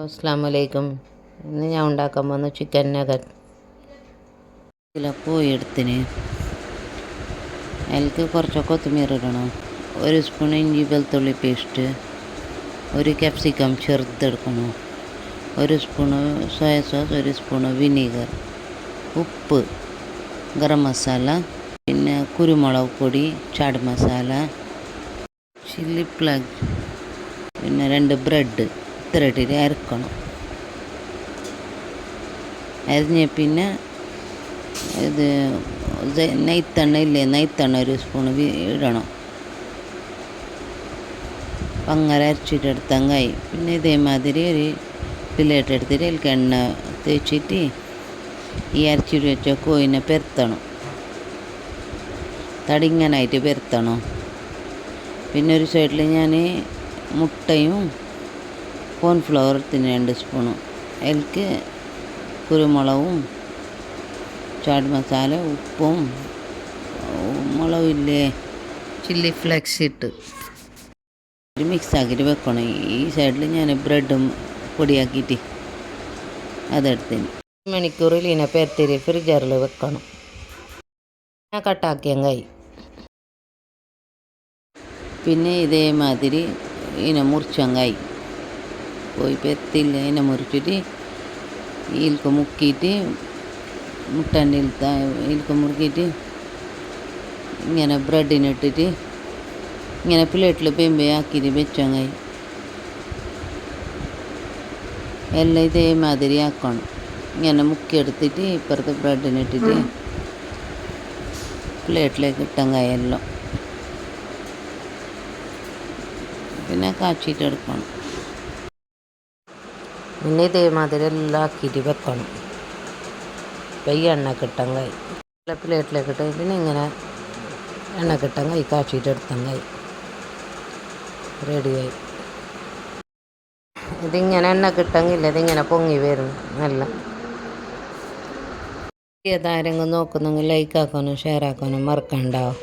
അസ്സലാമലൈക്കും. ഇന്ന് ഞാൻ ഉണ്ടാക്കാൻ പോകുന്ന ചിക്കൻ നഗറ്റ്. കിലോ കോഴി എടുത്തിന് അതിലേക്ക് കുറച്ച് കൊത്തമീർ ഇടണം, 1 സ്പൂൺ ഇഞ്ചി വെളുത്തുള്ളി പേസ്റ്റ്, 1 ക്യാപ്സിക്കം ചെറുതെടുക്കണം, 1 spoon soya sauce, 1 spoon vinegar, ഉപ്പ്, ഗരം മസാല, പിന്നെ കുരുമുളക് പൊടി, ചാട് മസാല, ചില്ലി ഫ്ലേക്സ്, പിന്നെ 2 ബ്രെഡ്. ഇത്ര ഇട്ടിട്ട് അരക്കണം. അരിഞ്ഞ് പിന്നെ ഇത് നെയ്ത്തെണ്ണ ഇല്ലേ, നെയ്ത്തെണ്ണ 1 സ്പൂൺ ഇടണം. അങ്ങനെ അരച്ചിട്ടെടുത്തങ്ങായി. പിന്നെ ഇതേമാതിരി ഒരു പ്ലേറ്റ് എടുത്തിട്ട് അതിലേക്ക് എണ്ണ തേച്ചിട്ട് ഈ അരച്ചിട്ട് വെച്ച കോഴിനെ പെരത്തണം, തടിങ്ങനായിട്ട് പെരത്തണം. പിന്നെ ഒരു സൈഡിൽ ഞാൻ മുട്ടയും കോൺഫ്ലവർ എടുത്തിന് 2 സ്പൂണും, അതിലേക്ക് കുരുമുളകും ചാട് മസാല, ഉപ്പും മുളകില്ലേ ചില്ലി ഫ്ലേക്സ് ഇട്ട് മിക്സാക്കിയിട്ട് വെക്കണം. ഈ സൈഡിൽ ഞാൻ ബ്രെഡും പൊടിയാക്കിയിട്ട് അതെടുത്തിന്. മണിക്കൂറിൽ ഇതിനെ പെരത്തിരി ഫ്രിഡ്ജറിൽ വെക്കണം. ഞാൻ കട്ടാക്കിയങ്ങായി. പിന്നെ ഇതേമാതിരി ഇതിനെ മുറിച്ചങ്ങായി. പോയി പെരത്തില്ല ഇതിനെ മുറിച്ചിട്ട് ഇതിൽക്ക് മുക്കിയിട്ട് മുട്ടൻ്റെ ഇതിൽക്ക് മുറുക്കിയിട്ട് ഇങ്ങനെ ബ്രെഡിനിട്ടിട്ട് ഇങ്ങനെ പ്ലേറ്റിൽ പെമ്പയാക്കിയിട്ട് വെച്ചങ്ങായി. എല്ലാം ഇതേമാതിരി ആക്കണം. ഇങ്ങനെ മുക്കിയെടുത്തിട്ട് ഇപ്പുറത്ത് ബ്രെഡിനിട്ടിട്ട് പ്ലേറ്റിലേക്ക് ഇട്ടങ്ങായി എല്ലാം. പിന്നെ കാച്ചിട്ട് എടുക്കണം. പിന്നെ ഇതേമാതിരി എല്ലാം ആക്കിയിട്ട് വെക്കണം. അപ്പം ഈ എണ്ണ കിട്ടങ്ങായി പ്ലേറ്റിലേക്ക് ഇട്ട് പിന്നെ ഇങ്ങനെ എണ്ണ കിട്ടങ്ങായി കാച്ചിട്ട് എടുത്തങ്ങായി റെഡിയായി. ഇതിങ്ങനെ എണ്ണ കിട്ടങ്ങില്ല, ഇതിങ്ങനെ പൊങ്ങി വരുന്നു നല്ല. ഏതാരെങ്കിലും നോക്കുന്നെങ്കിൽ ലൈക്ക് ആക്കാനും ഷെയർ ആക്കാനും മറക്കണ്ടാവും.